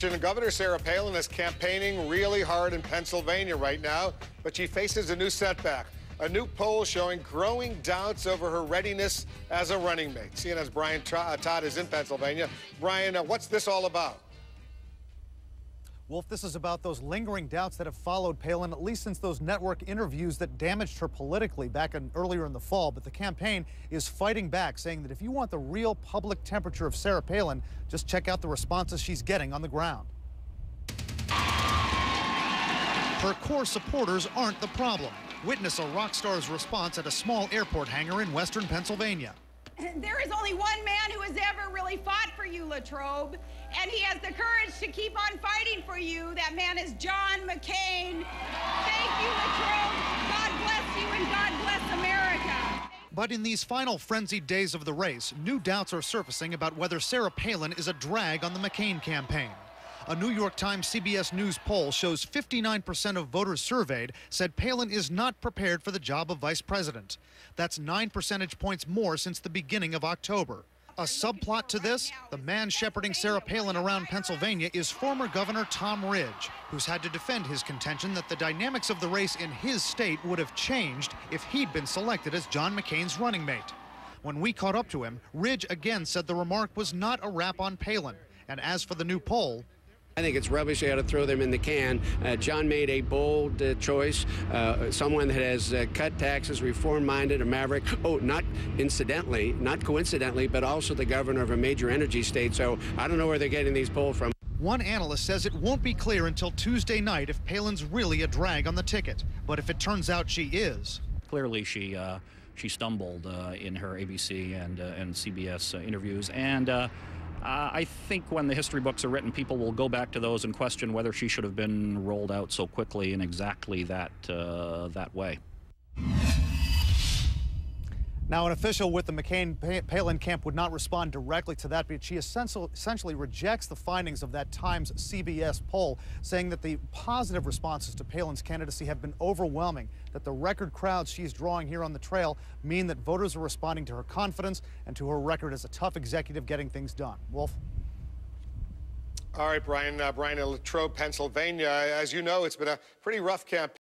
Governor Sarah Palin is campaigning really hard in Pennsylvania right now, but she faces a new setback. A new poll showing growing doubts over her readiness as a running mate. CNN's Brian Todd is in Pennsylvania. Brian, what's this all about? Wolf, this is about those lingering doubts that have followed Palin, at least since those network interviews that damaged her politically earlier in the fall. But the campaign is fighting back, saying that if you want the real public temperature of Sarah Palin, just check out the responses she's getting on the ground. Her core supporters aren't the problem. Witness a rock star's response at a small airport hangar in western Pennsylvania. There is only one man who has ever really fought for you, Latrobe, and he has the courage to keep on fighting for you. That man is John McCain. Thank you, Latrobe. God bless you and God bless America. But in these final frenzied days of the race, new doubts are surfacing about whether Sarah Palin is a drag on the McCain campaign. A New York Times CBS News poll shows 59% of voters surveyed said Palin is not prepared for the job of vice president. That's 9 percentage points more since the beginning of October. A subplot to this, the man shepherding Sarah Palin around Pennsylvania is former Governor Tom Ridge, who's had to defend his contention that the dynamics of the race in his state would have changed if he'd been selected as John McCain's running mate. When we caught up to him, Ridge again said the remark was not a rap on Palin. And as for the new poll, I think it's rubbish. They ought to throw them in the can. John made a bold choice, someone that has cut taxes, reform-minded, a maverick. Oh, not coincidentally, but also the governor of a major energy state. So I don't know where they're getting these polls from. One analyst says it won't be clear until Tuesday night if Palin's really a drag on the ticket. But if it turns out she is, clearly she stumbled in her ABC and CBS interviews, and I think when the history books are written, people will go back to those and question whether she should have been rolled out so quickly in exactly that way. Now, an official with the McCain-Palin camp would not respond directly to that, but she essentially rejects the findings of that Times CBS poll, saying that the positive responses to Palin's candidacy have been overwhelming, that the record crowds she's drawing here on the trail mean that voters are responding to her confidence and to her record as a tough executive getting things done. Wolf? All right, Brian. Brian in Latrobe, Pennsylvania. As you know, it's been a pretty rough campaign.